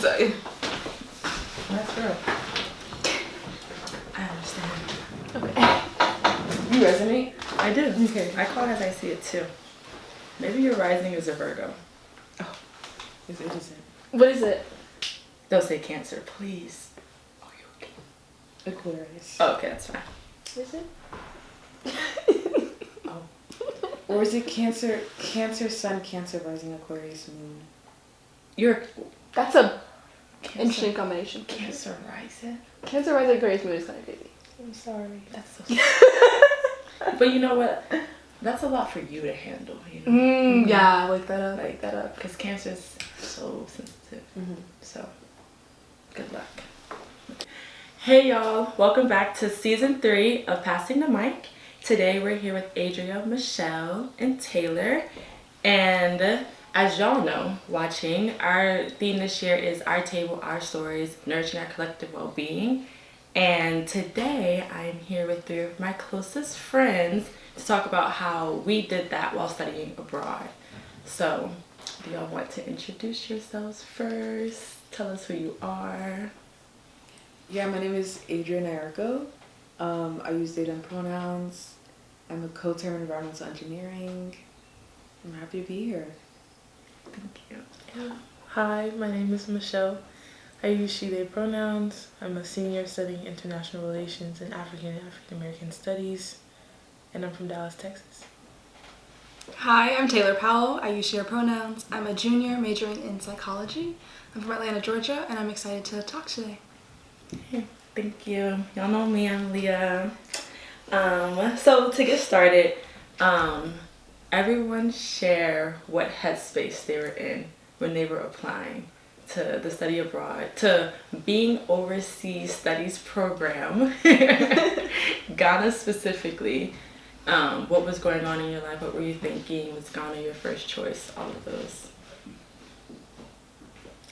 So, That's real. I understand. Okay. You resonate? I do. Okay. I call it as I see it too. Maybe your rising is a Virgo. Oh, it isn't. What is it? They'll say Cancer, please. Oh, you okay? Aquarius. Oh, okay, that's fine. Is it? Oh. Or is it Cancer, Sun, Cancer, rising, Aquarius, Moon? You're That's a Cancer, interesting combination. Cancer rising? Cancer rising Aquarius moon is kind of crazy. I'm sorry. That's so But you know what? That's a lot for you to handle, you know? Yeah, wake that up. Wake that up. Because Cancer's so sensitive. So, good luck. Hey y'all, welcome back to season 3 of Passing the Mic. Today we're here with Adria, Michelle, and Taylor. And as y'all know, watching, our theme this year is Our Table, Our Stories, Nourishing Our Collective Well-Being. And today I'm here with 3 of my closest friends to talk about how we did that while studying abroad. So, do y'all want to introduce yourselves first? Tell us who you are. Yeah, my name is Adria Nyarko. I use they them pronouns. I'm a co-term in environmental engineering. I'm happy to be here. Thank you. Yeah. Hi, my name is Michelle. I use she, they pronouns. I'm a senior studying international relations and African American studies, and I'm from Dallas, Texas. Hi, I'm Taylor Powell. I use she, her pronouns. I'm a junior majoring in psychology. I'm from Atlanta, Georgia, and I'm excited to talk today. Hey, thank you. Y'all know me, I'm Liyah. So to get started, everyone share what headspace they were in when they were applying to the study abroad, to being overseas studies program, Ghana specifically. What was going on in your life? What were you thinking? Was Ghana your first choice? All of those.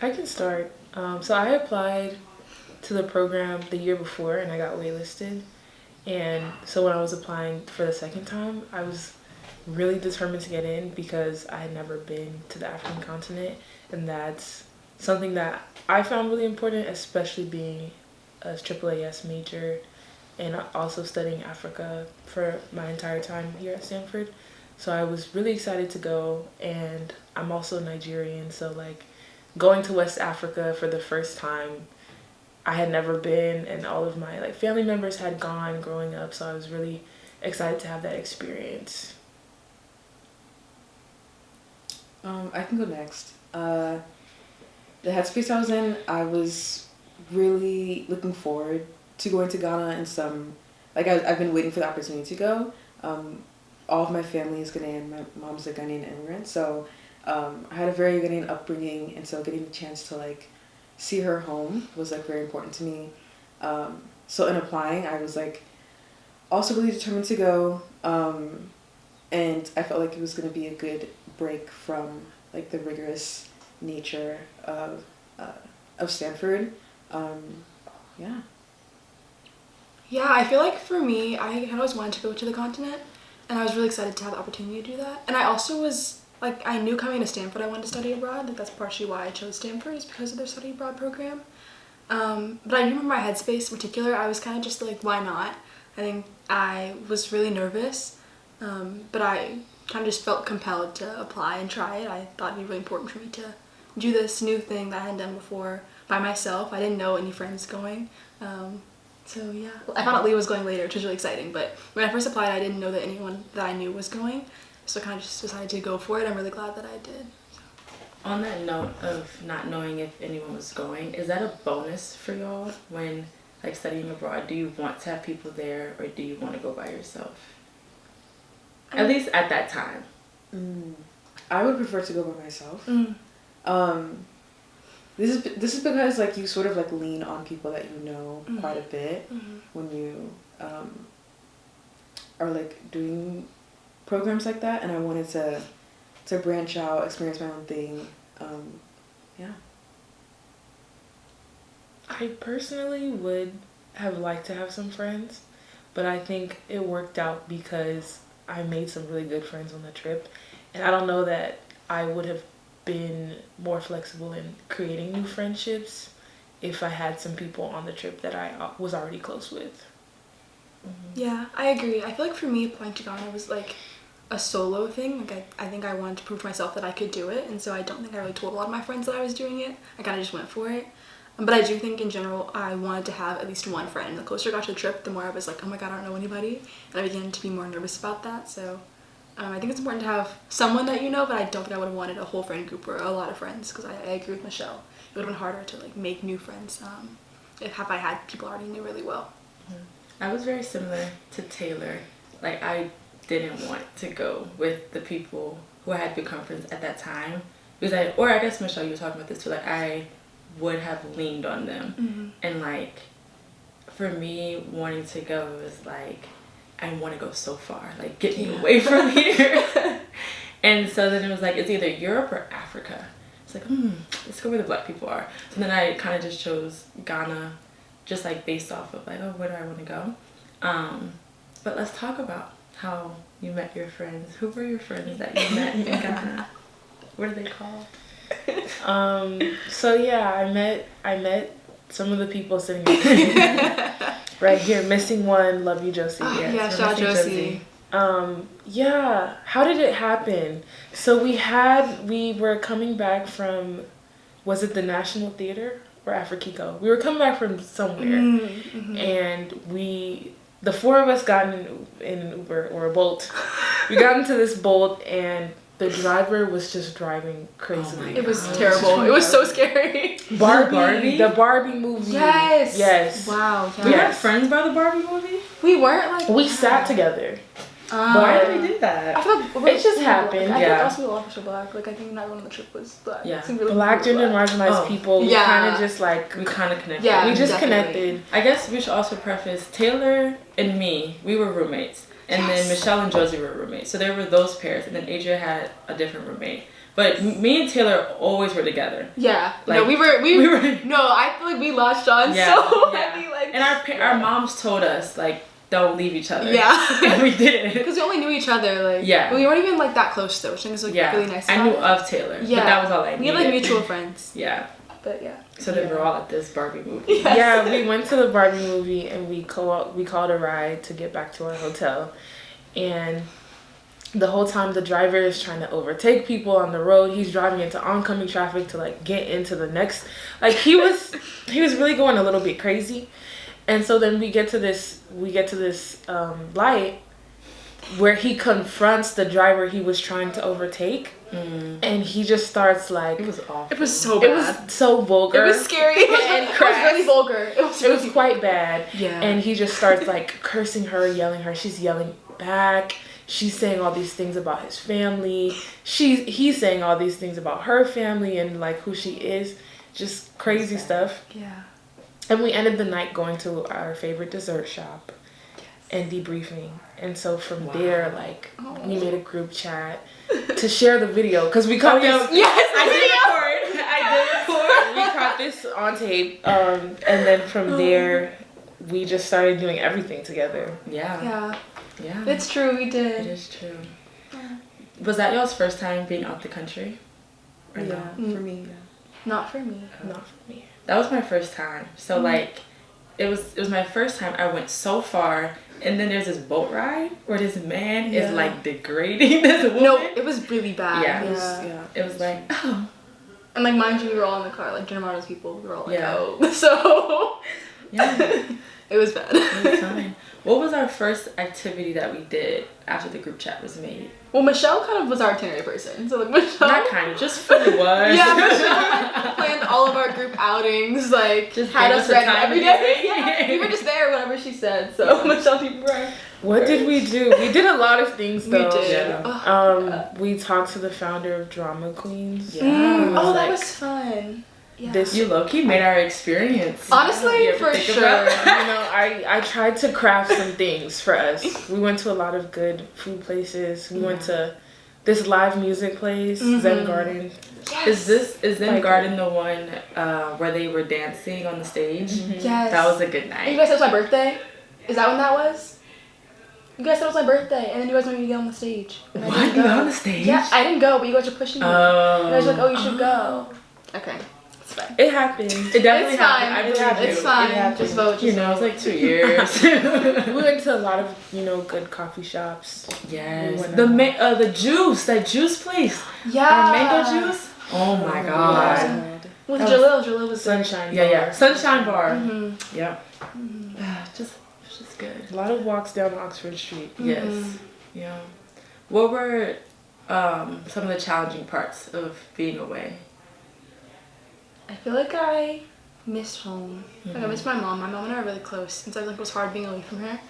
I can start. So I applied to the program the year before and I got waitlisted. And so when I was applying for the second time, I was really determined to get in because I had never been to the African continent, and that's something that I found really important, especially being a AAAS major and also studying Africa for my entire time here at Stanford. So I was really excited to go, and I'm also Nigerian, so like going to West Africa for the first time, I had never been, and all of my like family members had gone growing up, so I was really excited to have that experience. I can go next. The headspace I was in, I was really looking forward to going to Ghana in some, like I've been waiting for the opportunity to go. All of my family is Ghanaian. My mom's a Ghanaian immigrant, so I had a very Ghanaian upbringing, and so getting the chance to like see her home was like very important to me. So in applying, I was like also really determined to go, and I felt like it was going to be a good break from like the rigorous nature of Stanford. Yeah. Yeah, I feel like for me, I had always wanted to go to the continent, and I was really excited to have the opportunity to do that. And I also was, like, I knew coming to Stanford I wanted to study abroad. Like, that's partially why I chose Stanford, is because of their study abroad program. But I remember my headspace in particular, I was kind of just like, why not? I think I was really nervous, but I kind of just felt compelled to apply and try it. I thought it'd be really important for me to do this new thing that I hadn't done before by myself. I didn't know any friends going. So yeah, I found out Liyah was going later, which was really exciting, but when I first applied, I didn't know that anyone that I knew was going, so I kind of just decided to go for it. I'm really glad that I did. On that note of not knowing if anyone was going, is that a bonus for y'all when like studying abroad? Do you want to have people there, or do you want to go by yourself? At least at that time. I would prefer to go by myself. This is because like you sort of like lean on people that you know quite a bit when you are like doing programs like that, and I wanted to branch out, experience my own thing. Yeah. I personally would have liked to have some friends, but I think it worked out because I made some really good friends on the trip, and I don't know that I would have been more flexible in creating new friendships if I had some people on the trip that I was already close with. Yeah, I agree. I feel like for me, applying to Ghana was like a solo thing. Like I think I wanted to prove to myself that I could do it, and so I don't think I really told a lot of my friends that I was doing it. I kind of just went for it. But I do think in general, I wanted to have at least one friend. The closer I got to the trip, the more I was like, oh my god, I don't know anybody. And I began to be more nervous about that. So I think it's important to have someone that you know, but I don't think I would have wanted a whole friend group or a lot of friends, because I agree with Michelle. It would have been harder to like make new friends if I had people I already knew really well. I was very similar to Taylor. Like, I didn't want to go with the people who I had become friends at that time. Because I guess, Michelle, you were talking about this too. Like, I would have leaned on them. And, like, for me, wanting to go was like, I want to go so far. Like, get me away from here. And so then it was like, it's either Europe or Africa. It's like, let's go where the black people are. So then I kind of just chose Ghana, just like based off of like, oh, where do I want to go? But let's talk about how you met your friends. Who were your friends that you met in Ghana? What are they called? So yeah, I met some of the people sitting right here. Missing one, love you, Josie. Yeah, shout out Josie. Yeah, how did it happen? So we were coming back from, was it the National Theater or Afrikiko? We were coming back from somewhere, and the four of us got in an Uber or a Bolt. We got into this Bolt, and the driver was just driving crazily. It was terrible. It was so scary. Barbie, the Barbie movie. Yes. Wow. We had friends by the Barbie movie? We weren't like. We sat together. Why did we do that? I feel like it just happened. I think also we all were black. Like I think not everyone on the trip was black. Yeah. Really Black, gender, and marginalized people. We kind of just like we kind of connected. Yeah, we just definitely. connected. I guess we should also preface Taylor and me. We were roommates, and then Michelle and Josie were roommates. So there were those pairs, and then Adria had a different roommate. But me and Taylor always were together. Yeah. Like, no, we were. No, I feel like we latched on Yeah, so yeah. heavy. Like. And our moms told us like, don't leave each other. Yeah. And we didn't. Because we only knew each other. Like. Yeah. We weren't even like that close though, which I think is like really nice. I knew of Taylor. Yeah. But that was all I We needed. had like mutual friends. Yeah. But yeah. So then we're all at this Barbie movie. Yes. Yeah, we went to the Barbie movie, and we called a ride to get back to our hotel, and the whole time the driver is trying to overtake people on the road. He's driving into oncoming traffic to like get into the next, like he was really going a little bit crazy. And so then we get to this light where he confronts the driver he was trying to overtake, and he just starts like, It was awful. It was so bad. it was so vulgar. It was scary. It was really vulgar. It was quite bad. Yeah. And he just starts like cursing her, yelling her. She's yelling back. She's saying all these things about his family. He's saying all these things about her family and like who she is. Just crazy stuff. Yeah. And we ended the night going to our favorite dessert shop and debriefing. And so from there, like, we made a group chat to share the video. Because we caught this. Yes, I did record. We caught this on tape. And then from there, we just started doing everything together. Yeah. It's true, we did. It is true. Was that y'all's first time being out the country? Or no? For me, yeah. Not for me. Not for me. That was my first time. So like, it was my first time. I went so far, and then there's this boat ride where this man is like degrading this woman. No, it was really bad. Yeah. It was like, oh. And like, mind you, we were all in the car, like General people. We were all like, Yeah. oh. So. Yeah. It was bad. It was fine. What was our first activity that we did after the group chat was made? Well, Michelle kind of was our itinerary person. So like Michelle. Not kind of, just fully was. Yeah, Michelle like, planned all of our group outings, like Just had gave us us the ready time every to day. get ready. Yeah, we were just there whenever she said. So Michelle, people were. What did we do? We did a lot of things though. We did. Yeah. We talked to the founder of Drama Queens. Yeah. Oh, that Like, was fun. Yeah. you low-key made our experience. Honestly, You ever for think sure. about that? You know, I tried to craft some things for us. We went to a lot of good food places. We went to this live music place, Zen Garden. Yes. Is Zen Garden the one where they were dancing on the stage? Yes. That was a good And night. you guys said it was my birthday? Is that when that was? You guys said it was my birthday, and then you guys wanted me to get on the stage. And I What? didn't You go. got on the stage? Yeah, I didn't go, but you guys were pushing me. You guys were like, oh, you should go. Okay, it's fine. It happened. It definitely It's fine. happened. I believe It's you. fine. It happened. Just vote. You know, it's like 2 years. We went to a lot of, good coffee shops. Yes. When, The juice, that juice place. Yeah. Mango juice. Oh my god. With That Jalil was there. Sunshine Yeah, bar. yeah. Sunshine bar. Mm-hmm. Yep. Just good. A lot of walks down Oxford Street. Yes. Yeah. What were some of the challenging parts of being away? I feel like I miss home. Like I miss my mom. My mom and I are really close, and so it was hard being away from her.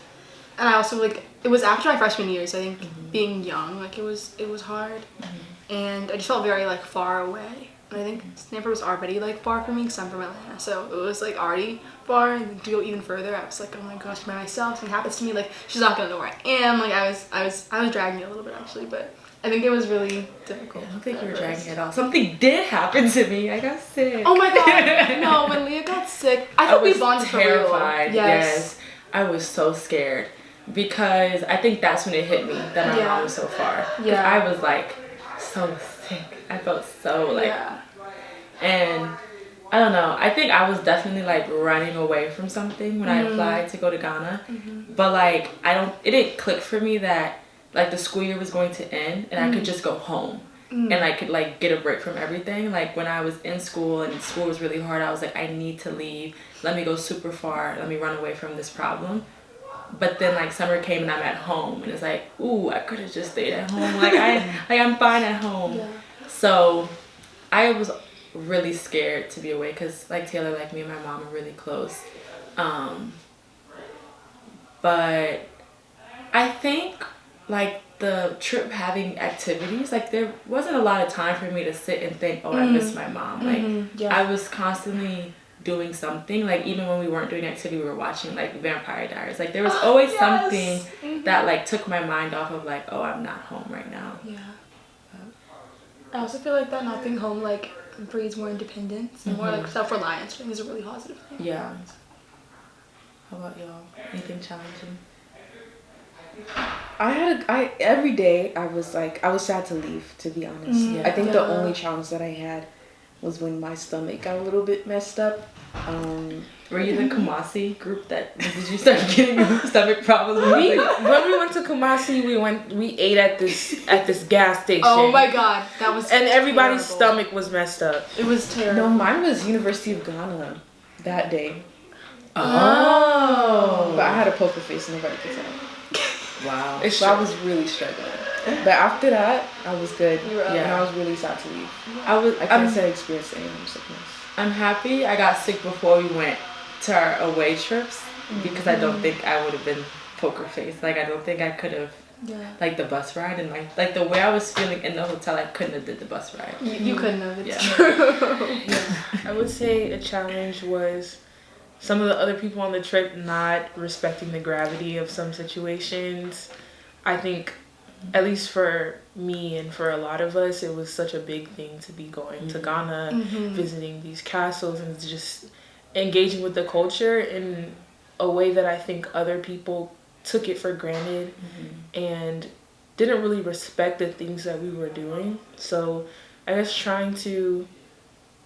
And I also it was after my freshman year, so I think being young, it was hard, and I just felt very far away. And I think Stanford was already far from me because I'm from Atlanta, so it was already far. And to go even further, I was like, oh my gosh, by myself. Something happens to me, she's not gonna know where I am. I was dragging it a little bit actually, but I think it was really difficult. I don't think you were dragging it all. Something did happen to me. I got sick. Oh my god! No, when Liyah got sick, I thought we bonded for real. Terrified. Yes, I was so scared because I think that's when it hit me that my mom was so far. Yeah. I was so sick. I felt so and I don't know. I think I was definitely running away from something when I applied to go to Ghana, but it didn't click for me that the school year was going to end and I could just go home and I could get a break from everything. When I was in school and school was really hard, I was I need to leave. Let me go super far. Let me run away from this problem. But then summer came and I'm at home and it's ooh, I could have just stayed at home. I'm fine at home. Yeah. So I was really scared to be away because Taylor, me and my mom are really close. But I think the trip having activities, there wasn't a lot of time for me to sit and think, oh, I miss my mom. I was constantly doing something. Even when we weren't doing activity, we were watching Vampire Diaries. There was always something that took my mind off of oh, I'm not home right now. Yeah. I also feel that not being home breeds more independence and more self-reliance. I think is a really positive thing. Yeah. How about y'all? Anything challenging? Every day I was sad to leave, to be honest. I think the only challenge that I had was when my stomach got a little bit messed up. Were you the Kumasi group did you start getting stomach problems? When we went to Kumasi, we ate at this gas station. Oh my god, that was and everybody's terrible. stomach was messed up. It was terrible. No, mine was University of Ghana that day. Oh. But I had a poker face and nobody could tell. Wow. So I was really struggling. But after that, I was good. You were up. And I was really sad to leave. I can't say I experienced any homesickness. I'm happy I got sick before we went to our away trips because I don't think I would have been poker faced. I don't think I could have the bus ride and the way I was feeling in the hotel, I couldn't have did the bus ride. You couldn't have. It's Yeah. true. I would say a challenge was some of the other people on the trip not respecting the gravity of some situations. I think, at least for me and for a lot of us, it was such a big thing to be going to Ghana, visiting these castles, and just engaging with the culture in a way that I think other people took it for granted and didn't really respect the things that we were doing. So I guess trying to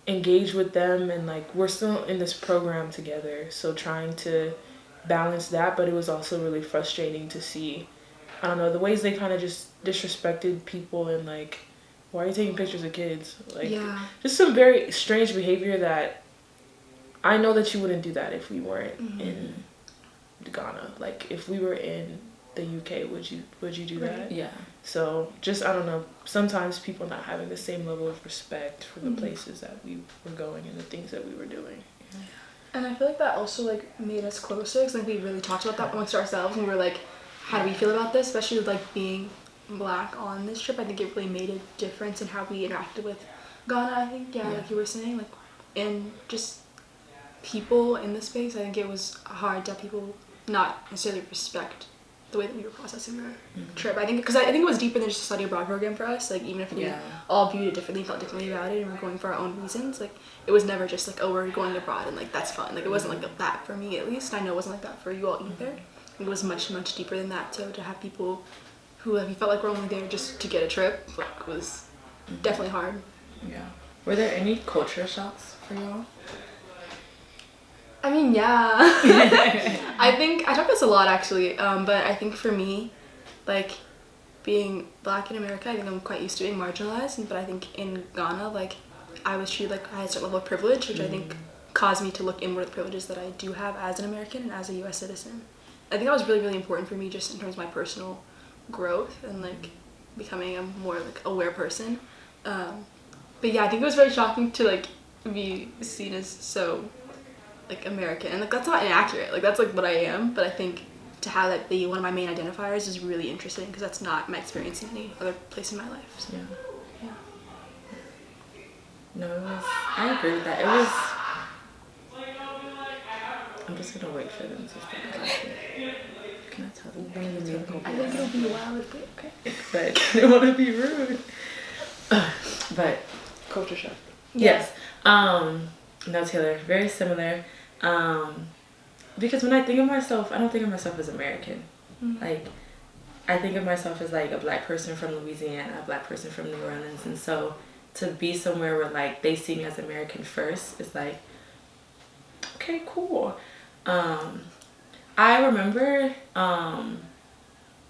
engage with them and we're still in this program together, so trying to balance that, but it was also really frustrating to see, I don't know, the ways they kind of just disrespected people and why are you taking pictures of kids? Just some very strange behavior that I know that you wouldn't do that if we weren't in Ghana. If we were in the UK, would you do that? Yeah. So just, I don't know, sometimes people not having the same level of respect for the places that we were going and the things that we were doing. And I feel that also made us closer because we really talked about that amongst ourselves and we were how do we feel about this, especially with being Black on this trip. I think it really made a difference in how we interacted with Ghana. I think like you were saying, and just people in the space. I think it was hard to have people not necessarily respect the way that we were processing our trip. I think because I think it was deeper than just a study abroad program for us. Even if we all viewed it differently, felt differently about it, and we're going for our own reasons. It was never just oh, we're going abroad and that's fun. It wasn't that for me, at least. I know it wasn't like that for you all either. it was much, much deeper than that. So to have people who like, you felt like were only there just to get a trip, like, was definitely hard. Yeah. Were there any culture shocks for y'all? I mean, yeah. I think I talk about this a lot actually, but I think for me, like, being Black in America, I think I'm quite used to being marginalized. But I think in Ghana, like, I was treated like I had a certain level of privilege, which I think caused me to look inward at the privileges that I do have as an American and as a U.S. citizen. I think that was really, really important for me, just in terms of my personal growth and like becoming a more like aware person. But yeah, I think it was very shocking to like be seen as so like American, and like that's not inaccurate. Like that's like what I am. But I think to have that be one of my main identifiers is really interesting because that's not my experience in any other place in my life. So. Yeah. No, it was. I agree with that. It was. I'm just gonna wait for them to start talking. Can I tell them? I think it'll be loud, but okay. But I don't want to be rude. But Culture shock. yes. No, Taylor, very similar. Because when I think of myself, I don't think of myself as American. Like, I think of myself as like a Black person from Louisiana, a Black person from New Orleans, and so to be somewhere where like they see me as American first is like, okay, cool. I remember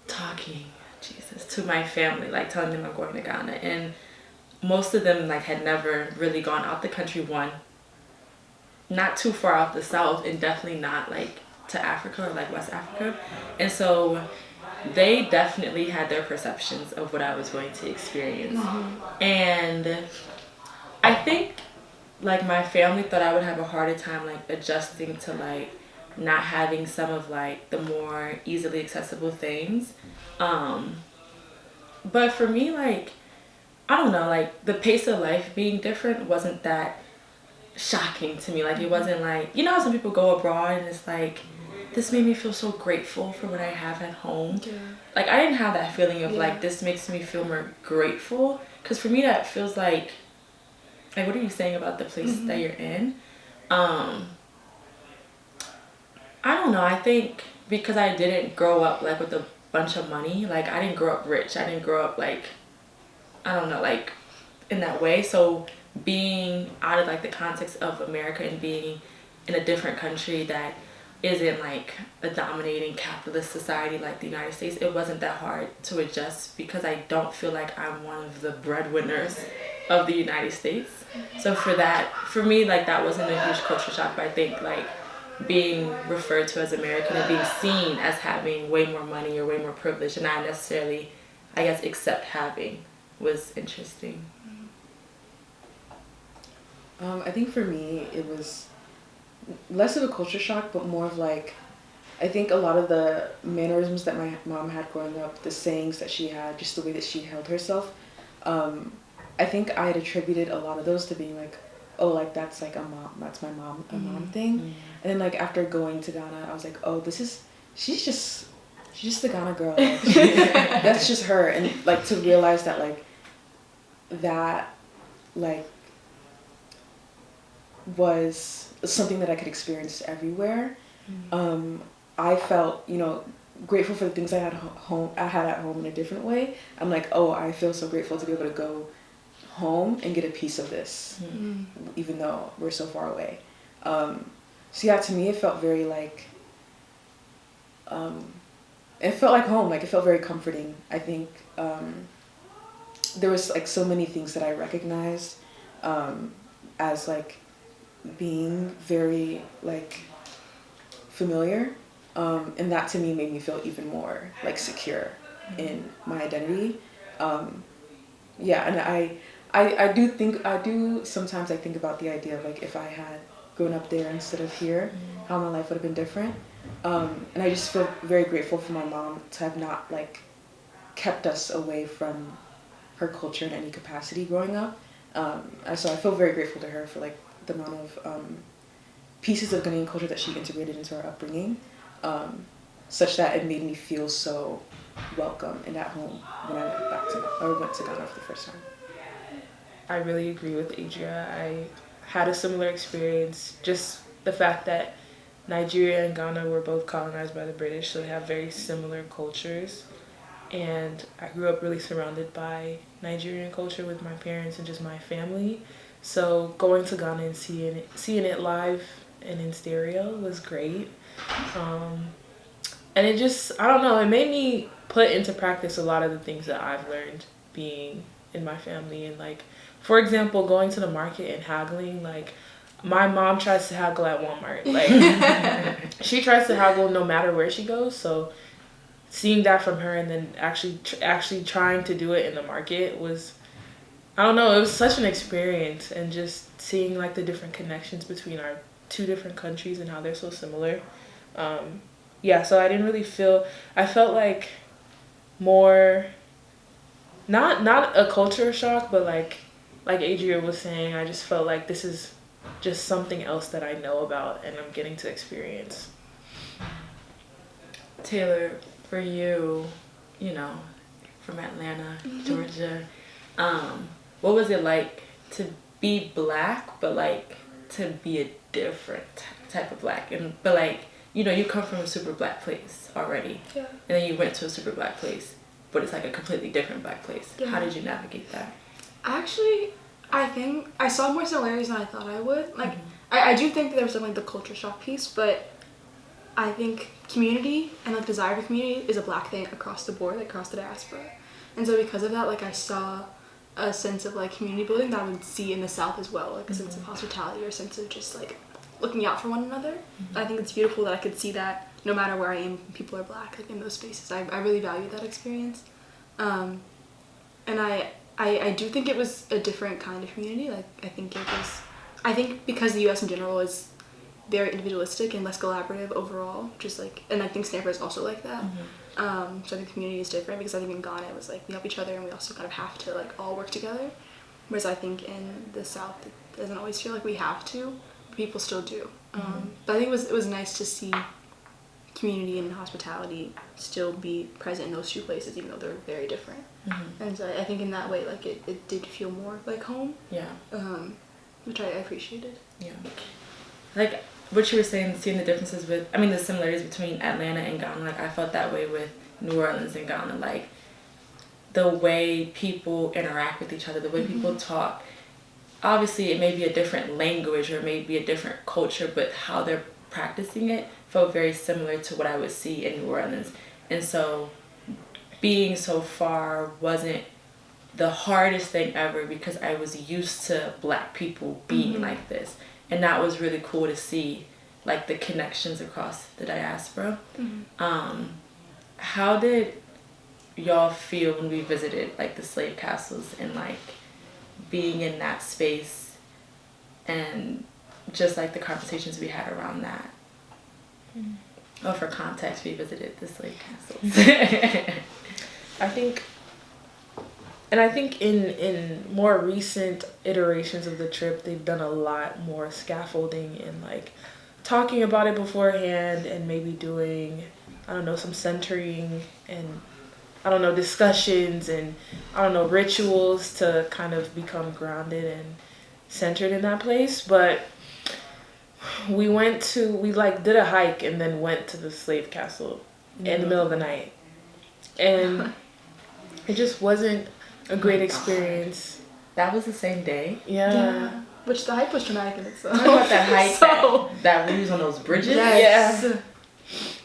talking, Jesus, to my family, like telling them I'm going to Ghana, and most of them like had never really gone out the country. One, not too far out the south, and definitely not like to Africa or like West Africa, and so they definitely had their perceptions of what I was going to experience. And I think like my family thought I would have a harder time like adjusting to like not having some of like the more easily accessible things. But for me, like, I don't know, like the pace of life being different wasn't that shocking to me. Like it wasn't like, you know how some people go abroad and it's like, this made me feel so grateful for what I have at home. Yeah. Like I didn't have that feeling of like, this makes me feel more grateful. Because for me that feels like what are you saying about the place that you're in? I don't know. I think because I didn't grow up like with a bunch of money, like I didn't grow up rich. I didn't grow up like, I don't know, like in that way. So being out of like the context of America and being in a different country that isn't like a dominating capitalist society like the United States, it wasn't that hard to adjust because I don't feel like I'm one of the breadwinners of the United States. So for me, like that wasn't a huge culture shock, but I think like being referred to as American and being seen as having way more money or way more privilege and not necessarily, I guess, accept having was interesting. I think for me, it was less of a culture shock, but more of like, I think a lot of the mannerisms that my mom had growing up, the sayings that she had, just the way that she held herself, I think I had attributed a lot of those to being like, oh, like that's like that's my mom, a mom thing. And then like after going to Ghana, I was like, oh, she's just the Ghana girl. Like, that's just her. And like to realize that like that like was something that I could experience everywhere. I felt, grateful for the things I had at home in a different way. I'm like, oh, I feel so grateful to be able to go home and get a piece of this, even though we're so far away. So yeah, to me, it felt very like, it felt like home. Like it felt very comforting. I think there was like so many things that I recognized as like being very like familiar, and that to me made me feel even more like secure in my identity. Yeah, and I do sometimes I think about the idea of like if I had grown up there instead of here, how my life would have been different. And I just feel very grateful for my mom to have not like kept us away from her culture in any capacity growing up. So I feel very grateful to her for like the amount of pieces of Ghanaian culture that she integrated into our upbringing, such that it made me feel so welcome and at home when I went to Ghana for the first time. I really agree with Adria. I had a similar experience. Just the fact that Nigeria and Ghana were both colonized by the British, so they have very similar cultures. And I grew up really surrounded by Nigerian culture with my parents and just my family. So going to Ghana and seeing it live and in stereo was great. And it just, I don't know, it made me put into practice a lot of the things that I've learned being in my family. And like, for example, going to the market and haggling, like my mom tries to haggle at Walmart. Like she tries to haggle no matter where she goes. So seeing that from her and then actually trying to do it in the market was, I don't know, it was such an experience. And just seeing like the different connections between our two different countries and how they're so similar. Yeah, so I didn't really I felt like more, not a culture shock, but like Adria was saying, I just felt like this is just something else that I know about and I'm getting to experience. Taylor, for you, from Atlanta, Georgia, what was it like to be Black, but like to be a different type of Black, but like, you come from a super Black place already, Yeah. and then you went to a super Black place, but it's like a completely different Black place. Yeah. How did you navigate that? Actually, I think I saw more similarities than I thought I would. Like, I do think that there was something like the culture shock piece, but I think community and like desire for community is a Black thing across the board, like across the diaspora. And so because of that, like I saw a sense of like community building that I would see in the South as well, like a sense of hospitality or a sense of just like looking out for one another. I think it's beautiful that I could see that no matter where I am, people are Black, like in those spaces. I really value that experience. And I do think it was a different kind of community. Like I think because the US in general is very individualistic and less collaborative overall, just like, and I think Stanford is also like that. So I think the community is different because I think in Ghana it was like we help each other and we also kind of have to like all work together. Whereas I think in the South it doesn't always feel like we have to. People still do. But I think it was nice to see community and hospitality still be present in those two places, even though they're very different. And so I think in that way, like it did feel more like home. Yeah. Which I appreciated. Yeah. Like what you were saying, seeing the differences the similarities between Atlanta and Ghana, like I felt that way with New Orleans and Ghana, like the way people interact with each other, the way people talk. Obviously, it may be a different language or it may be a different culture, but how they're practicing it felt very similar to what I would see in New Orleans. And so being so far wasn't the hardest thing ever because I was used to Black people being like this. And that was really cool to see, like the connections across the diaspora. How did y'all feel when we visited like the slave castles and like being in that space and just like the conversations we had around that? Oh, for context, we visited the slave castles. I think in more recent iterations of the trip, they've done a lot more scaffolding and like talking about it beforehand and maybe doing, I don't know, some centering and discussions and rituals to kind of become grounded and centered in that place. But we did a hike and then went to the slave castle in the middle of the night. And it just wasn't a great experience. That was the same day? Yeah. Which the hike was traumatic in itself. Talk about that hike that we was on those bridges? Yes.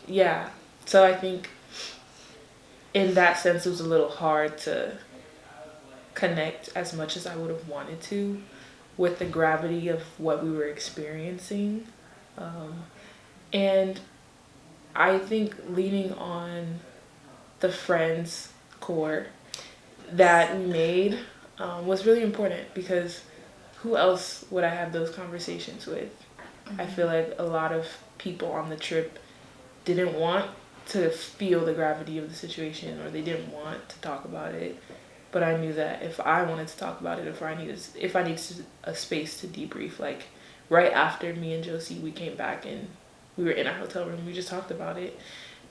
Yeah. So I think in that sense it was a little hard to connect as much as I would have wanted to with the gravity of what we were experiencing. And I think leaning on the friends core that we made was really important because who else would I have those conversations with? I feel like a lot of people on the trip didn't want to feel the gravity of the situation or they didn't want to talk about it. But I knew that if I wanted to talk about it, if I needed a space to debrief, like right after me and Josie, we came back and we were in our hotel room, we just talked about it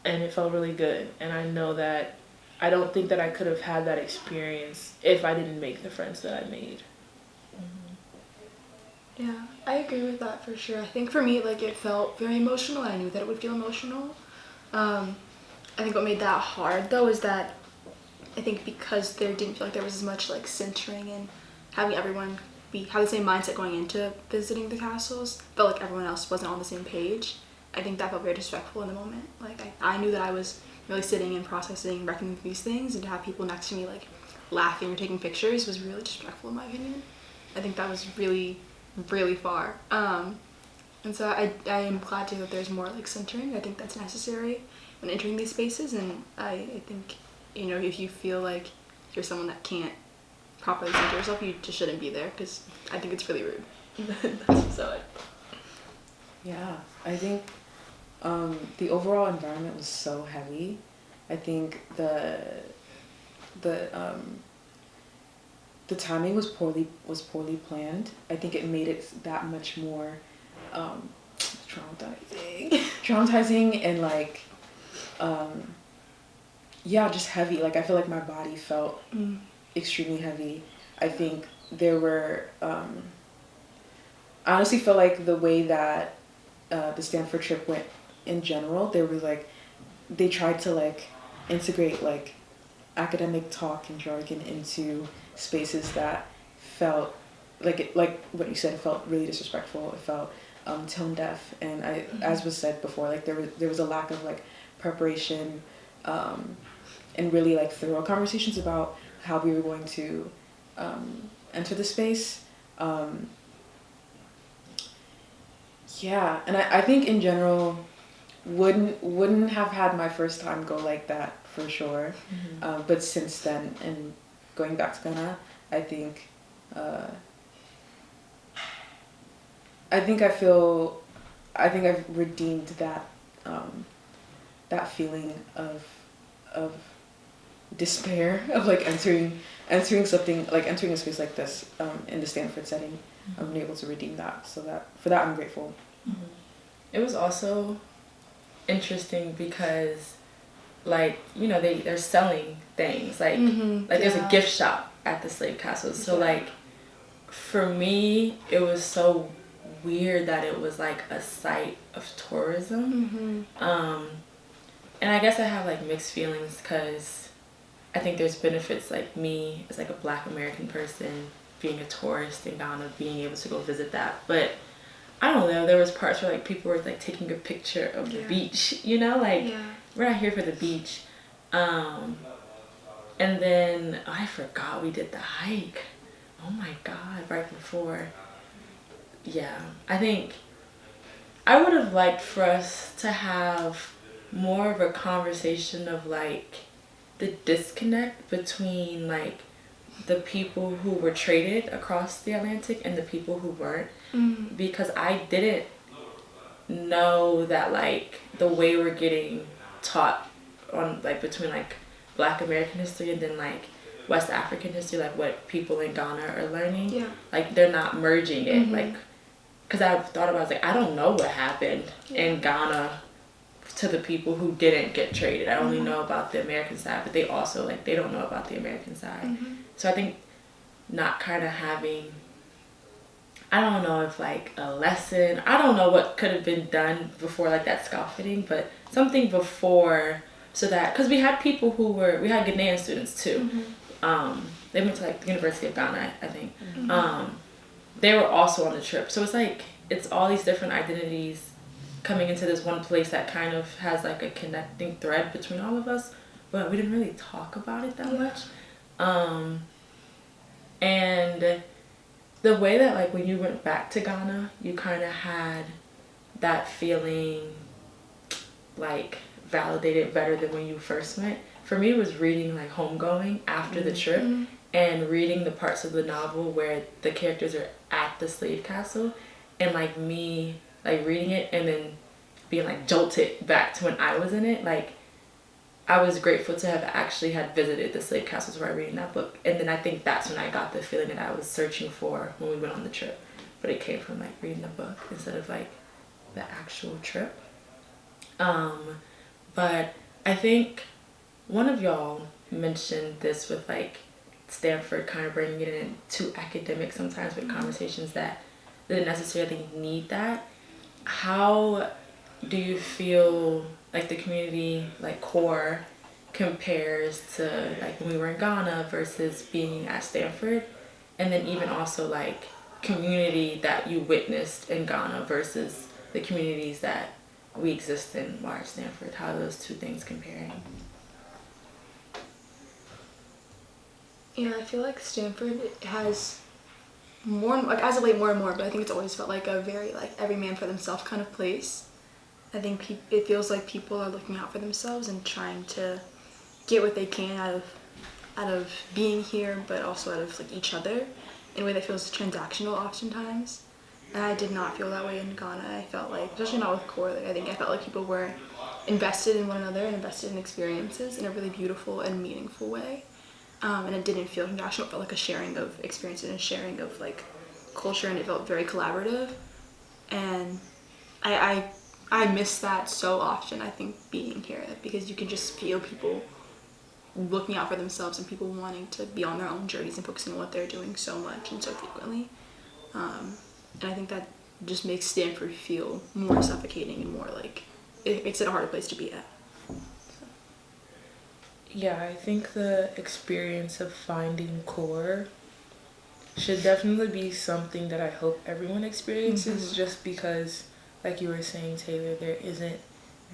and it felt really good. And I know that I don't think that I could have had that experience if I didn't make the friends that I made. Yeah, I agree with that for sure. I think for me, like, it felt very emotional. I knew that it would feel emotional. I think what made that hard, though, is that I think because there didn't feel like there was as much, like, centering and having everyone have the same mindset going into visiting the castles, felt like everyone else wasn't on the same page. I think that felt very disrespectful in the moment. Like, I knew that I was really sitting and processing, reckoning with these things, and to have people next to me, like, laughing or taking pictures was really disrespectful in my opinion. I think that was really, really far. And so I am glad to hear that there's more, like, centering. I think that's necessary when entering these spaces, and I think, you know, if you feel like you're someone that can't properly center yourself, you just shouldn't be there, because I think it's really rude. That's so it. Yeah, I think the overall environment was so heavy. I think the timing was poorly planned. I think it made it that much more traumatizing and like yeah, just heavy. Like I feel like my body felt extremely heavy. I think there were I honestly feel like the way that the Stanford trip went in general, there was like they tried to like integrate like academic talk and jargon into spaces that felt like what you said, it felt really disrespectful. It felt tone deaf, and as was said before, like there was a lack of like preparation and really like thorough conversations about how we were going to enter the space. Yeah, and I think in general wouldn't have had my first time go like that for sure. But since then, and going back to Ghana, I think I've redeemed that that feeling of despair of like entering a space like this in the Stanford setting. I'm able to redeem that, so that for that I'm grateful. It was also interesting because, like, you know, they're selling things like there's a gift shop at the slave castles. So like for me, it was so weird that it was like a site of tourism. And I guess I have like mixed feelings because I think there's benefits, like me as like a Black American person being a tourist in Ghana, being able to go visit that. But I don't know, there was parts where like people were like taking a picture of the beach, you know, like we're not here for the beach. And then I forgot we did the hike. Oh my God, right before. Yeah, I think I would have liked for us to have more of a conversation of like the disconnect between like the people who were traded across the Atlantic and the people who weren't, because I didn't know that like the way we're getting taught on like between like Black American history and then like West African history, like what people in Ghana are learning, like they're not merging it, like because I've thought about it, like I don't know what happened in Ghana to the people who didn't get traded. I only know about the American side, but they also like they don't know about the American side. So I think not kind of having, I don't know if like a lesson, I don't know what could have been done before like that scaffolding, but something before, so that, because we had people who were, we had Ghanaian students too. They went to like the University of Ghana, I think. They were also on the trip. So it's like, it's all these different identities coming into this one place that kind of has like a connecting thread between all of us, but we didn't really talk about it that much. And the way that like when you went back to Ghana, you kind of had that feeling like validated better than when you first went. For me, it was reading like Homegoing after the trip and reading the parts of the novel where the characters are at the slave castle, and like me like reading it and then being like jolted back to when I was in it. Like I was grateful to have actually had visited the slave castles while reading that book, and then I think that's when I got the feeling that I was searching for when we went on the trip, but it came from like reading the book instead of like the actual trip. But I think one of y'all mentioned this with like Stanford kind of bringing it in too academic sometimes with conversations that didn't necessarily need that. How do you feel like the community, like core, compares to like when we were in Ghana versus being at Stanford? And then even also like community that you witnessed in Ghana versus the communities that we exist in while at Stanford. How are those two things comparing? Yeah, I feel like Stanford has more, like as of late, more and more, but I think it's always felt like a very like every man for themselves kind of place. I think it feels like people are looking out for themselves and trying to get what they can out of being here, but also out of like each other in a way that feels transactional oftentimes. And I did not feel that way in Ghana. I felt like, especially not with core, like I think I felt like people were invested in one another and invested in experiences in a really beautiful and meaningful way. And it didn't feel transactional. It felt like a sharing of experiences and a sharing of like culture, and it felt very collaborative. And I miss that so often, I think, being here, because you can just feel people looking out for themselves and people wanting to be on their own journeys and focusing on what they're doing so much and so frequently. And I think that just makes Stanford feel more suffocating and more like it makes it a harder place to be at. Yeah, I think the experience of finding core should definitely be something that I hope everyone experiences, just because, like you were saying, Taylor, there isn't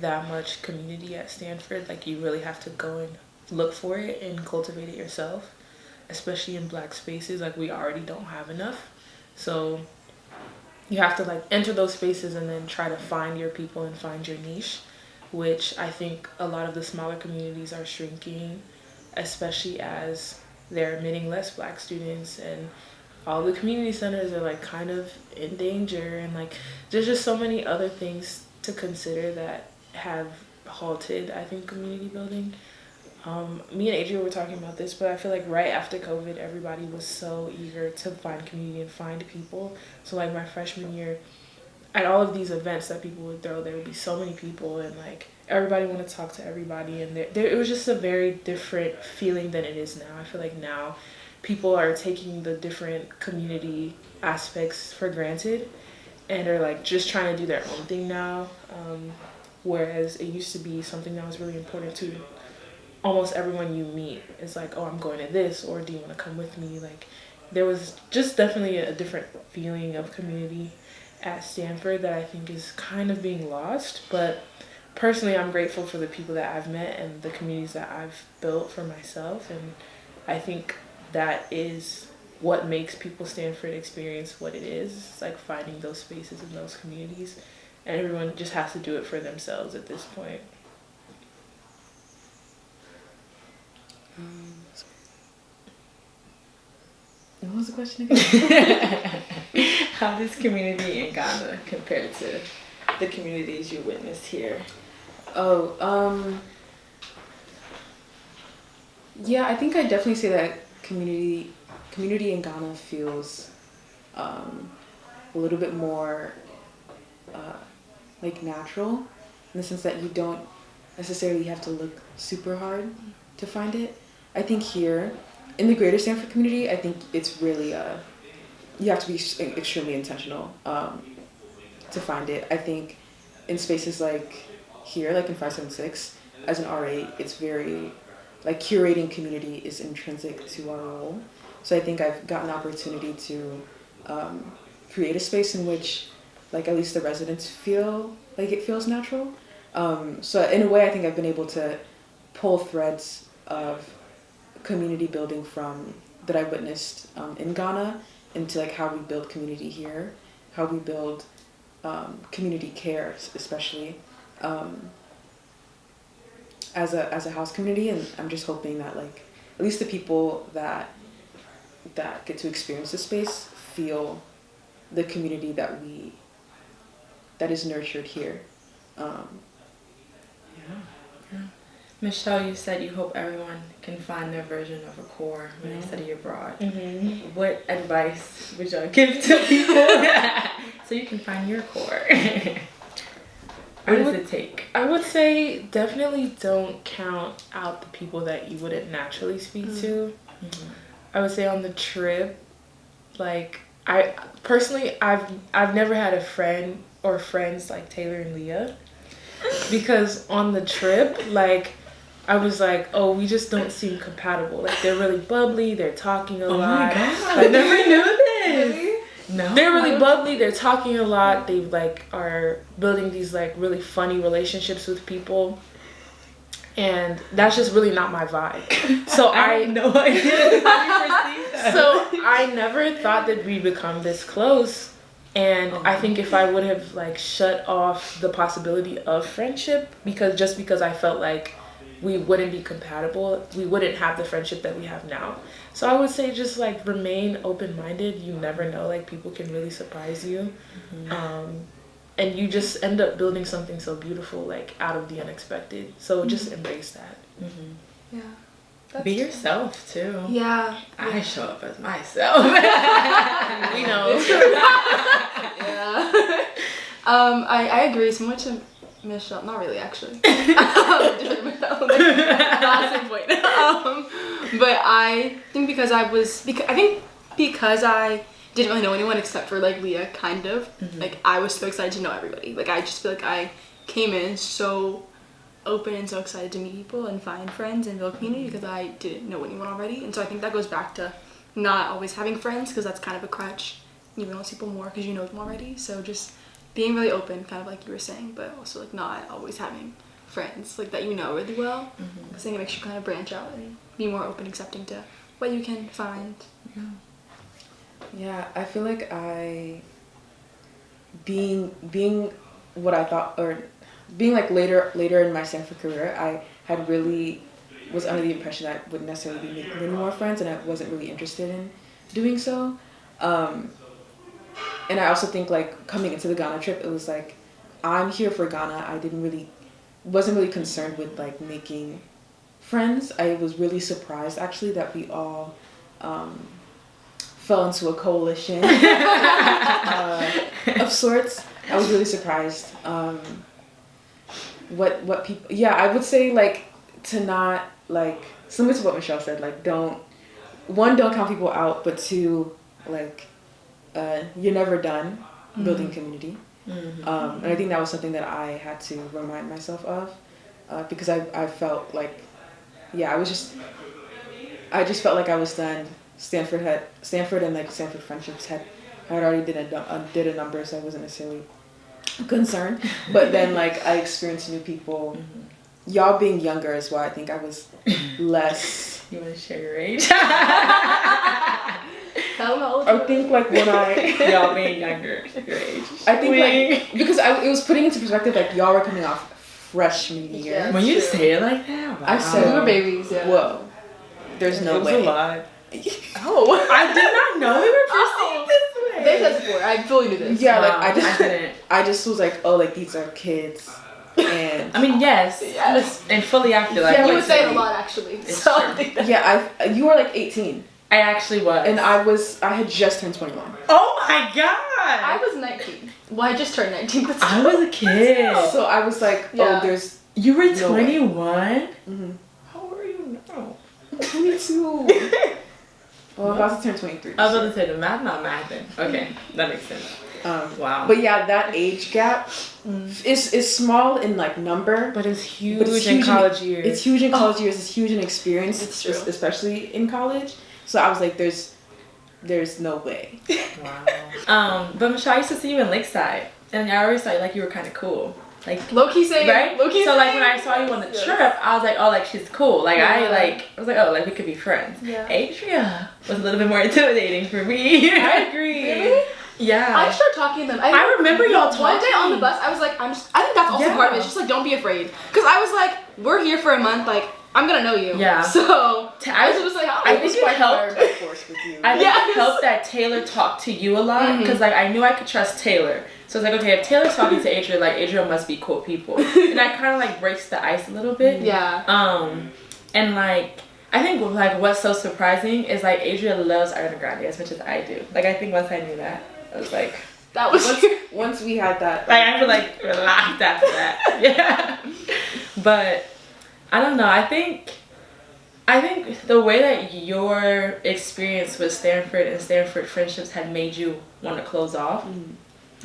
that much community at Stanford. Like, you really have to go and look for it and cultivate it yourself, especially in Black spaces. Like, we already don't have enough. So you have to like enter those spaces and then try to find your people and find your niche, which I think a lot of the smaller communities are shrinking, especially as they're admitting less Black students, and all the community centers are like kind of in danger, and like there's just so many other things to consider that have halted, I think, community building. Me and Adria were talking about this, but I feel like right after COVID, everybody was so eager to find community and find people. So like my freshman year, at all of these events that people would throw, there would be so many people, and like everybody wanted to talk to everybody, and it was just a very different feeling than it is now. I feel like now people are taking the different community aspects for granted and are like just trying to do their own thing now, whereas it used to be something that was really important to almost everyone you meet. Is like, oh, I'm going to this, or do you want to come with me? Like, there was just definitely a different feeling of community at Stanford that I think is kind of being lost. But personally, I'm grateful for the people that I've met and the communities that I've built for myself, and I think that is what makes people Stanford experience what it is. It's like finding those spaces in those communities, and everyone just has to do it for themselves at this point. What was the question again? How does community in Ghana compare to the communities you witnessed here? Yeah, I think I definitely say that community in Ghana feels a little bit more like natural, in the sense that you don't necessarily have to look super hard to find it. I think here in the greater Stanford community, I think it's really you have to be extremely intentional to find it. I think in spaces like here, like in 576, as an RA, it's very like curating community is intrinsic to our role. So I think I've gotten the opportunity to create a space in which like at least the residents feel like it feels natural. So in a way, I think I've been able to pull threads of community building from that I witnessed in Ghana into like how we build community here, how we build community care, especially as a house community. And I'm just hoping that like at least the people that get to experience this space feel the community that is nurtured here. Michelle, you said you hope everyone can find their version of a core when they study abroad. Mm-hmm. What advice would y'all give to people so you can find your core? What does it take? I would say definitely don't count out the people that you wouldn't naturally speak to. I would say on the trip, like, I personally, I've never had a friend or friends like Taylor and Liyah, because on the trip, like, I was like, oh, we just don't seem compatible. Like, they're really bubbly, they're talking a lot. Oh my god, Like, I never knew this. No. they're really bubbly, they're talking a lot, they like are building these like really funny relationships with people. And that's just really not my vibe. So I had no idea how you perceived that. So I never thought that we'd become this close. And I think if I would have like shut off the possibility of friendship because I felt like we wouldn't be compatible, we wouldn't have the friendship that we have now. So I would say just like remain open-minded. You never know, like people can really surprise you. And you just end up building something so beautiful, like out of the unexpected. So just embrace that. Yeah. Be yourself too. Yeah. I show up as myself. We know. Yeah. I agree. Similar to Michelle, not really actually. Different Michelle. Not the same point. But I think because I didn't really know anyone except for like Liyah, kind of. Like I was so excited to know everybody. Like I just feel like I came in so open and so excited to meet people and find friends and build community because I didn't know anyone already. And so I think that goes back to not always having friends, because that's kind of a crutch. You know people more because you know them already. So just being really open, kind of like you were saying, but also like not always having friends like that you know really well. Because then it makes you kind of branch out and be more open, accepting to what you can find. Yeah, I feel like being what I thought, or being like later in my Stanford career, I had really was under the impression that I wouldn't necessarily be making any more friends, and I wasn't really interested in doing so. And I also think like coming into the Ghana trip, it was like I'm here for Ghana. I wasn't really concerned with like making friends. I was really surprised actually that we all fell into a coalition of sorts. I was really surprised. What people, yeah, I would say like to not like, similar to what Michelle said, like don't count people out, but two, like you're never done building community. And I think that was something that I had to remind myself of, because I felt like, yeah, I just felt like I was done. Stanford and like Stanford friendships had already did a number, so I wasn't necessarily concerned. But then like I experienced new people. Y'all being younger as well, I think I was less. You want to share your age? Tell them how old I think like when Y'all being younger, your age. I think like because it was putting into perspective, like y'all were coming off freshman year. Yeah. When you say it like that, wow. I said we were babies, yeah. Whoa, there's no it was way. a lot. Oh. I did not know we were perceived this way. They said before. I fully knew this. Yeah, like Wow, I didn't. just was like, oh, like these are kids, and I mean, yes. Yes. And fully I feel like Yeah, you like, would say it a lot actually. It's So true. I think that. yeah, you were like 18, I actually was. and I had just turned 21. Oh my I god! was 19. Well, I just turned 19. But I was a kid. So I was like, Yeah. oh, there's You were No way. 21? How old are you now? 22. Well, I'm about to turn 23. I was about to say the math, not mathing. Okay, that makes sense. Wow. But yeah, that age gap is small in like number, But it's huge, but it's in huge college years. It's huge in college years. It's huge in experience. It's true. Especially in college. So I was like, there's no way. Wow. But Michelle, I used to see you in Lakeside, and I always thought like you were kind of cool. Like low-key saying, right? low-key So like saying. when I saw you on the Yes. trip, I was like, oh, like she's cool. Like Yeah. I was like, oh, like we could be friends. Yeah. Adria was a little bit more intimidating for me. I agree. Really? Yeah. I started talking to them. I remember y'all One day on the talking. bus, I was like, I think that's also Yeah. part of it. It's just like, don't be afraid. Because I was like, we're here for a month. Like, I'm going to know you. Yeah. So, I was just like, I think it helped. force with you. I think Yes. it helped that Taylor talked to you a lot because like I knew I could trust Taylor. So it's like, okay, if Taylor's talking to Adria, like Adria must be cool people, and that kind of like breaks the ice a little bit. yeah. And like I think like what's so surprising is like Adria loves Ariana Grande as much as I do. Like I think once I knew that, I was like, That was Once we had that, like I feel like relaxed after that. Yeah. But I don't know. I think I think the way that your experience with Stanford and Stanford friendships had made you want to close off,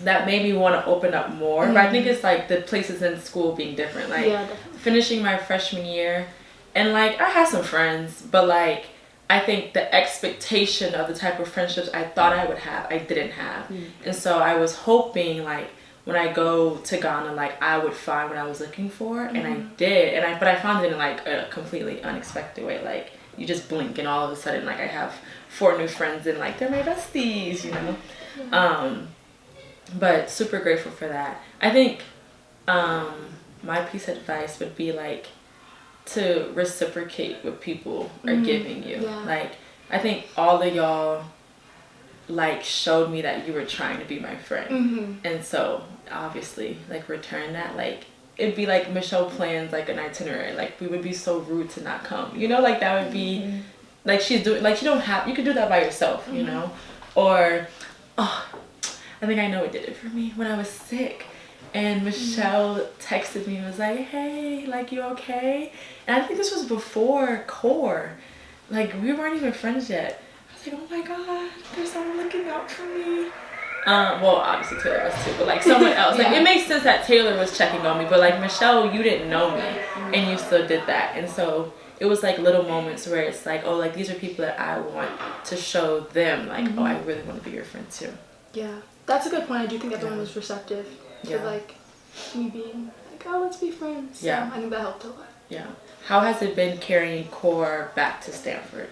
that made me want to open up more. But I think it's like the places in school being different. Like finishing my freshman year, and like I had some friends, but like I think the expectation of the type of friendships I thought I would have, I didn't have. And so I was hoping like when I go to Ghana, like I would find what I was looking for, and I did. But I found it in like a completely unexpected way. Like you just blink, and all of a sudden, like I have 4 new friends, and like they're my besties, you know. But super grateful for that. I think my piece of advice would be like to reciprocate what people are giving you. Like I think all of y'all like showed me that you were trying to be my friend, and so obviously like return that. Like it'd be like Michelle plans like an itinerary, like we would be so rude to not come, you know, like that would be like she's doing, like you could do that by yourself, you know. Or I think I know what did it for me when I was sick, and Michelle texted me and was like, hey, like you okay? And I think this was before core, like we weren't even friends yet. I was like, oh my god, there's someone looking out for me. Well, obviously Taylor was too, but like someone else. Like it makes sense that Taylor was checking on me, but like Michelle, you didn't know me, and you still did that. And so it was like little moments where it's like, oh, like these are people that I want to show them, like, oh, I really want to be your friend too. Yeah, that's a good point. I do think everyone was receptive to like me being like, oh, let's be friends. So I think that helped a lot. Yeah. How has it been carrying core back to Stanford?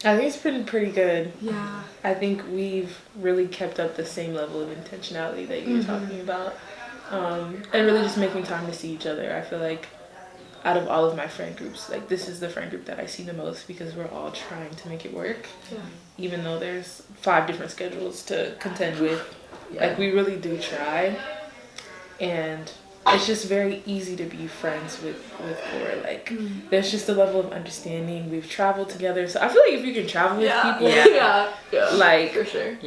I think it's been pretty good. Yeah. I think we've really kept up the same level of intentionality that you were talking about. And really just making time to see each other. I feel like out of all of my friend groups, like this is the friend group that I see the most, because we're all trying to make it work. Yeah. Even though there's 5 different schedules to contend with. Like we really do try. And it's just very easy to be friends with Cora. Like there's just a level of understanding. We've traveled together, so I feel like if you can travel with people, like for sure,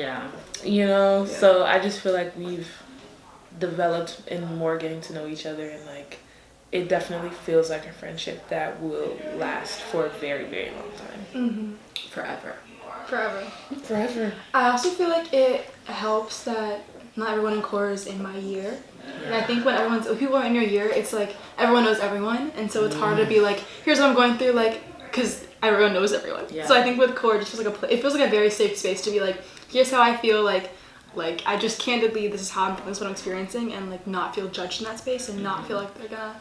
you know. So I just feel like we've developed in more getting to know each other, and like it definitely feels like a friendship that will last for a very, very long time. Forever. I also feel like it helps that not everyone in core is in my year. And I think when people are in your year, it's like everyone knows everyone, and so it's hard to be like, here's what I'm going through, like, because everyone knows everyone. So I think with core, it just feels like it feels like a very safe space to be like, here's how I feel, like I just candidly, this is how I'm feeling, this is what I'm experiencing, and like not feel judged in that space, and not feel like they're gonna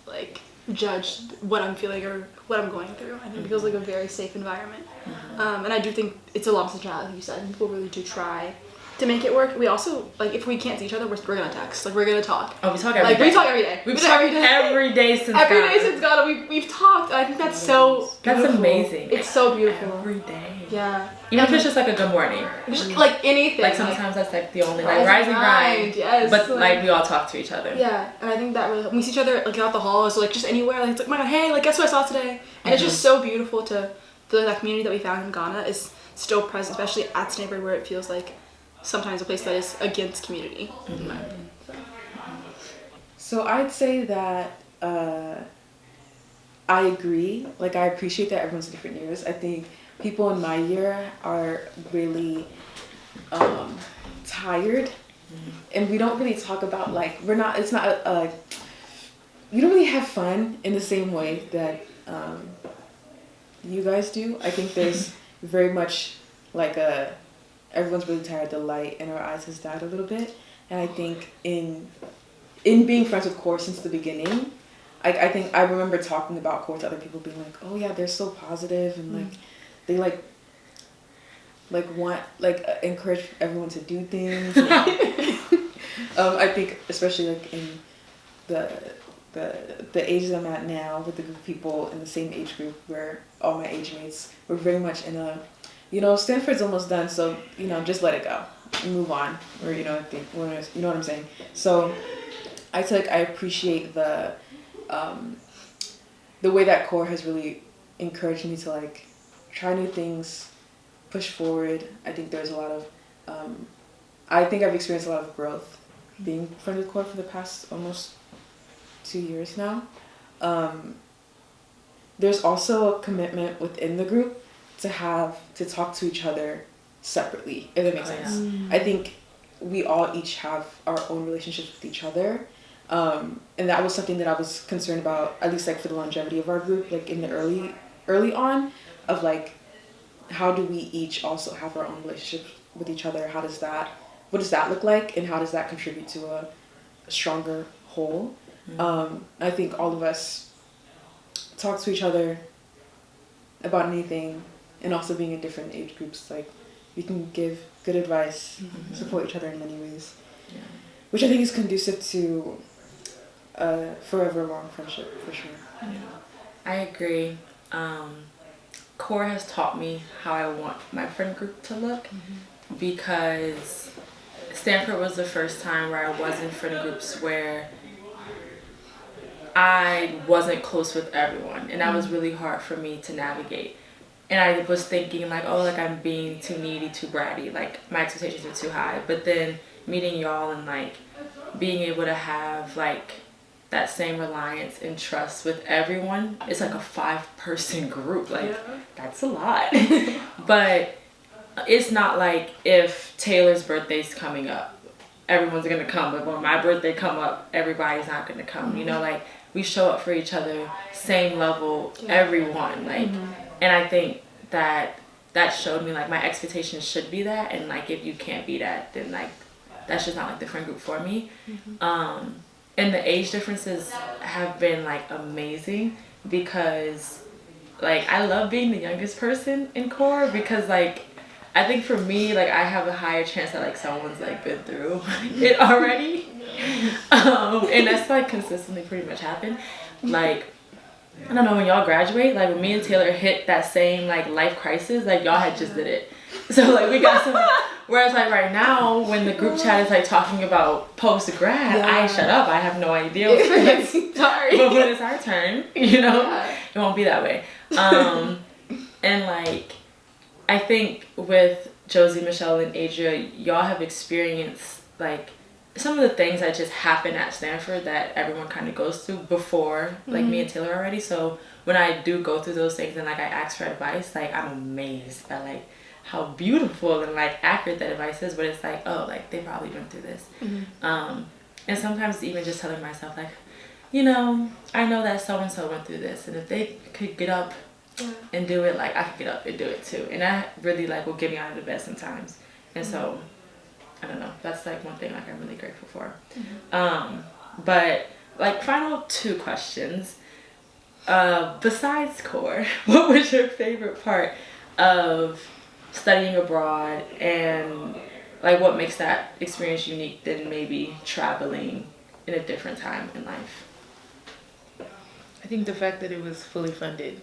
like judge what I'm feeling or what I'm going through. I think it feels like a very safe environment, and I do think it's a lot of intentionality, like you said, and people really do try to make it work. We also, like, if we can't see each other, we're gonna text. Like, we're gonna talk. Oh, we talk every day. We talk every day. We've talked every day since Ghana. Every day since Ghana, we've talked. I think that's so beautiful. That's amazing. It's so beautiful. Every day. Yeah. Even if it's just like a good morning. Just, like, anything. Like, sometimes that's, like, the only, like, rise and grind. Yes. But, like, we all talk to each other. Yeah. And I think that really, we see each other, like, out the hall, so, like, just anywhere. Like, it's like, oh my god, hey, like, guess what I saw today? And it's just so beautiful to feel like that community that we found in Ghana is still present, especially at Stanford, where it feels like sometimes a place that is against community. So I'd say that I agree. Like, I appreciate that everyone's in different years. I think people in my year are really tired, and we don't really talk about, like, we don't really have fun in the same way that you guys do. I think there's very much like everyone's really tired. The light in our eyes has died a little bit, and I think in being friends with Core since the beginning, I think I remember talking about Core to other people, being like, oh yeah, they're so positive, and like they like want encourage everyone to do things. I think especially like in the age that I'm at now, with the group of people in the same age group, where all my age mates, we're very much in a, you know, Stanford's almost done, so, you know, just let it go, move on, or, you know, I think, you know what I'm saying. So I feel like I appreciate the way that Core has really encouraged me to, like, try new things, push forward. I think there's a lot of I think I've experienced a lot of growth being friends with Core for the past almost 2 years now. there's also a commitment within the group to talk to each other separately, if that makes sense. I think we all each have our own relationships with each other. And that was something that I was concerned about, at least like for the longevity of our group, like in the early on, of like, how do we each also have our own relationships with each other? What does that look like? And how does that contribute to a stronger whole? I think all of us talk to each other about anything, and also being in different age groups, like we can give good advice, support each other in many ways, which I think is conducive to a forever long friendship for sure. I agree. Core has taught me how I want my friend group to look, because Stanford was the first time where I was in friend groups where I wasn't close with everyone, and that was really hard for me to navigate. And I was thinking like, oh, like I'm being too needy, too bratty, like my expectations are too high. But then meeting y'all and like being able to have like that same reliance and trust with everyone, it's like a 5-person group, like that's a lot. But it's not like if Taylor's birthday's coming up, everyone's gonna come, but when my birthday come up, everybody's not gonna come. You know, like we show up for each other, same level, everyone, like. And I think that showed me like my expectations should be that, and like if you can't be that, then like that's just not like the friend group for me. And the age differences have been like amazing, because like I love being the youngest person in core, because like I think for me, like I have a higher chance that like someone's like been through it already. And that's like consistently pretty much happened. Like I don't know, when y'all graduate, like when me and Taylor hit that same like life crisis, like y'all had just did it. So like we got some, whereas like right now when the group chat is like talking about post grad, I shut up, I have no idea what it is. Sorry. But when it's our turn, you know, it won't be that way. And like I think with Josie, Michelle, and Adria, y'all have experienced like some of the things that just happen at Stanford that everyone kind of goes through before, like me and Taylor already. So when I do go through those things and like I ask for advice, like I'm amazed by like how beautiful and like accurate that advice is. But it's like, oh, like they probably went through this. And sometimes even just telling myself like, you know, I know that so and so went through this, and if they could get up and do it, like I could get up and do it too. And that really like will get me out of the bed sometimes. And so I don't know, that's like one thing like I'm really grateful for. But like final 2 questions. Besides core, what was your favorite part of studying abroad, and like what makes that experience unique than maybe traveling in a different time in life? I think the fact that it was fully funded.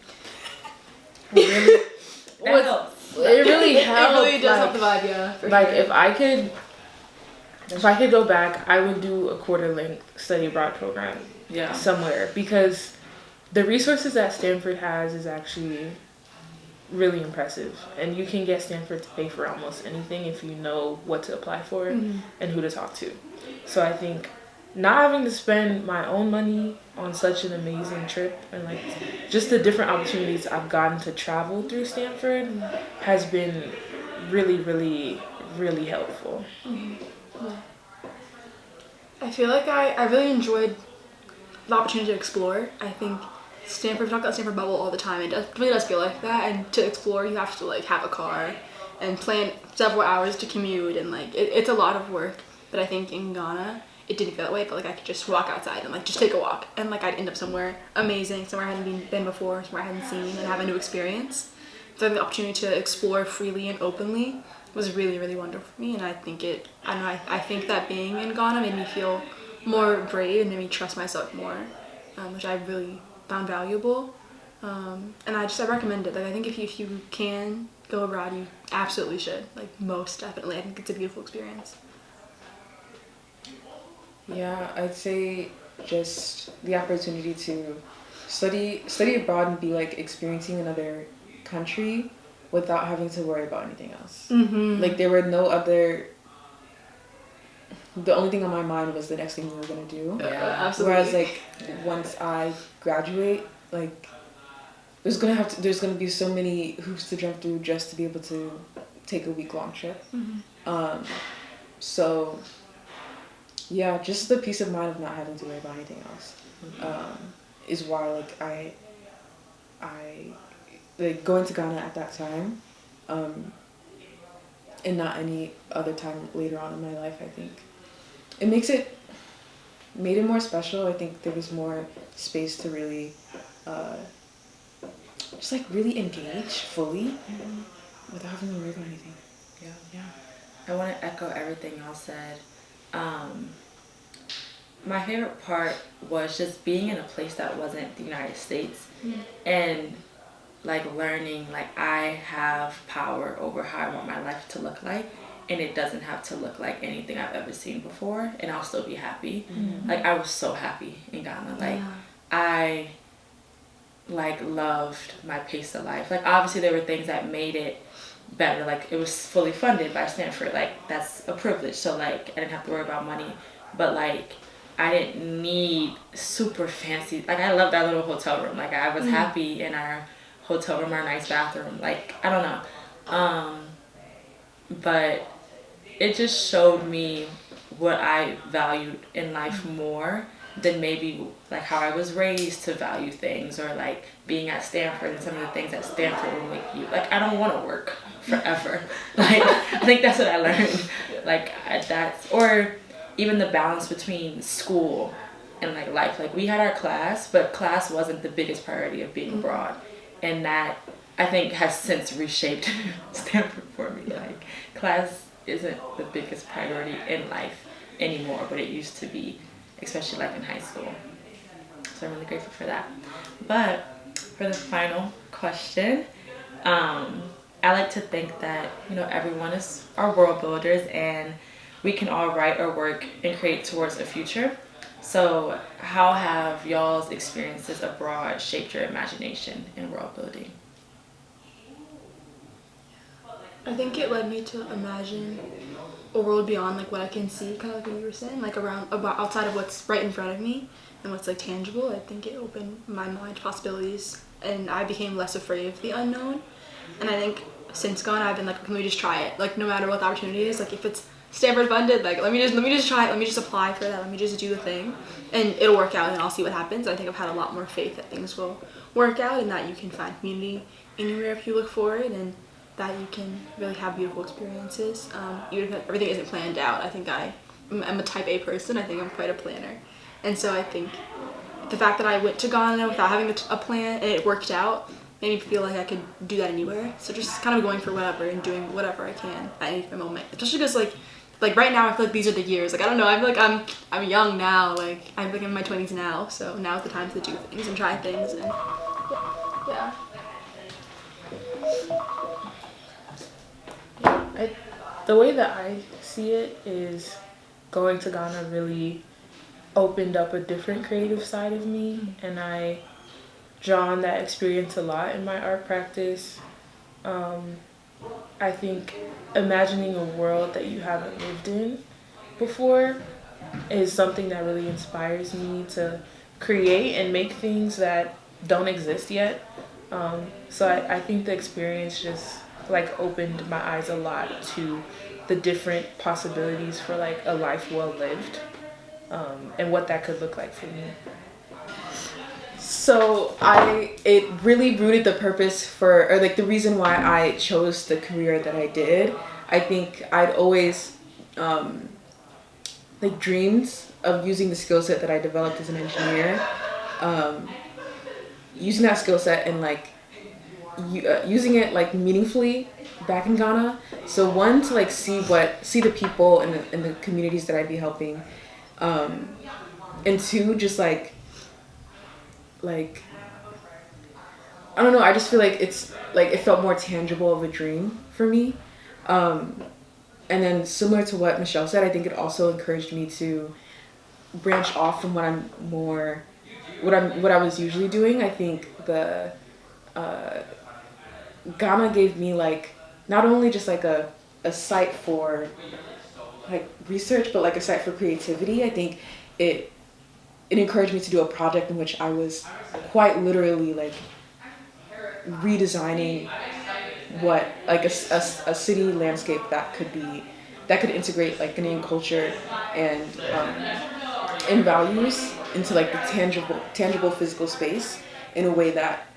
It really helped. It really does like, help the vibe, yeah. For like sure. if I could go back, I would do a quarter-length study abroad program somewhere, because the resources that Stanford has is actually really impressive, and you can get Stanford to pay for almost anything if you know what to apply for and who to talk to. So I think not having to spend my own money on such an amazing trip, and like just the different opportunities I've gotten to travel through Stanford has been really, really, really helpful. I feel like I really enjoyed the opportunity to explore. I think Stanford, we talk about Stanford bubble all the time. It really does feel like that. And to explore, you have to like have a car and plan several hours to commute, and like it's a lot of work. But I think in Ghana, it didn't feel that way. But like I could just walk outside and like just take a walk, and like I'd end up somewhere amazing, somewhere I hadn't been before, somewhere I hadn't seen, and have a new experience. So the opportunity to explore freely and openly was really, really wonderful for me. And I think I think that being in Ghana made me feel more brave and made me trust myself more, which I really found valuable. And I recommend it. Like I think if you can go abroad, you absolutely should. Like most definitely. I think it's a beautiful experience. Yeah, I'd say just the opportunity to study abroad and be like experiencing another country without having to worry about anything else. Like there were no other. The only thing on my mind was the next thing we were gonna do. Absolutely. Whereas like once I graduate, like there's gonna be so many hoops to jump through just to be able to take a week-long trip. So yeah, just the peace of mind of not having to worry about anything else is why like I like going to Ghana at that time, and not any other time later on in my life. I think it made it more special. I think there was more space to really just like really engage fully without having to worry about anything. Yeah. I want to echo everything y'all said. My favorite part was just being in a place that wasn't the United States and like learning like I have power over how I want my life to look like, and it doesn't have to look like anything I've ever seen before, and I'll still be happy. Like I was so happy in Ghana. Like I like loved my pace of life. Like obviously there were things that made it better. Like it was fully funded by Stanford. Like that's a privilege. So like I didn't have to worry about money, but like I didn't need super fancy. Like I loved our little hotel room. Like I was happy in our hotel room, our nice bathroom. Like I don't know, but it just showed me what I valued in life more than maybe like how I was raised to value things, or like being at Stanford and some of the things at Stanford will make you like I don't want to work forever. Like I think that's what I learned. Like that's, or even the balance between school and like life. Like we had our class, but class wasn't the biggest priority of being abroad, and that I think has since reshaped Stanford for me. Like class isn't the biggest priority in life anymore, but it used to be, especially like in high school. So I'm really grateful for that. But for the final question, I like to think that, you know, everyone is our world builders, and we can all write or work and create towards a future. So how have y'all's experiences abroad shaped your imagination in world building? I think it led me to imagine a world beyond like what I can see, kind of like what you were saying, like about outside of what's right in front of me and what's like tangible. I think it opened my mind to possibilities, and I became less afraid of the unknown. And I think since gone, I've been like, can we just try it? Like no matter what the opportunity is, like if it's Stanford funded, like let me just try it. Let me just apply for that. Let me just do the thing, and it'll work out, and I'll see what happens. I think I've had a lot more faith that things will work out, and that you can find community anywhere if you look for it, and that you can really have beautiful experiences, even if everything isn't planned out. I think I'm a type A person. I think I'm quite a planner. And so I think the fact that I went to Ghana without having a plan and it worked out made me feel like I could do that anywhere. So just kind of going for whatever and doing whatever I can at any moment. Especially because like right now I feel like these are the years. Like I don't know, I feel like I'm young now. Like I'm in my 20s now. So now's the time to do things and try things, and yeah. The way that I see it is going to Ghana really opened up a different creative side of me, and I draw on that experience a lot in my art practice. I think imagining a world that you haven't lived in before is something that really inspires me to create and make things that don't exist yet. So I think the experience just like opened my eyes a lot to the different possibilities for like a life well lived, and what that could look like for me. So it really rooted the purpose for, or like the reason why I chose the career that I did. I think I'd always like dreamed of using the skill set that I developed as an engineer, using that skill set and like using it like meaningfully back in Ghana. So one, to like see the people and the communities that I'd be helping, and two, just like I don't know, I just feel like it's like it felt more tangible of a dream for me. And then similar to what Michelle said, I think it also encouraged me to branch off from what I was usually doing. I think the Ghana gave me like not only just like a site for like research, but like a site for creativity. I think it encouraged me to do a project in which I was quite literally like redesigning what like a city landscape that could integrate like Ghanaian culture and values into like the tangible physical space in a way that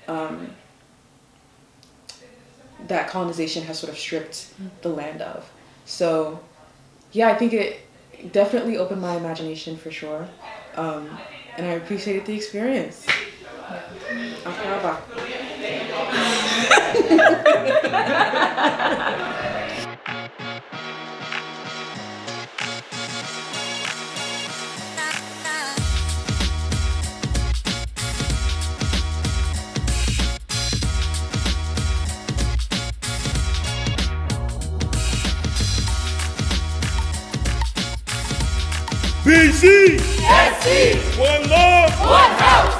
that colonization has sort of stripped the land of. So yeah, I think it definitely opened my imagination for sure, and I appreciated the experience. Akaba. BC, SC, one love, one house.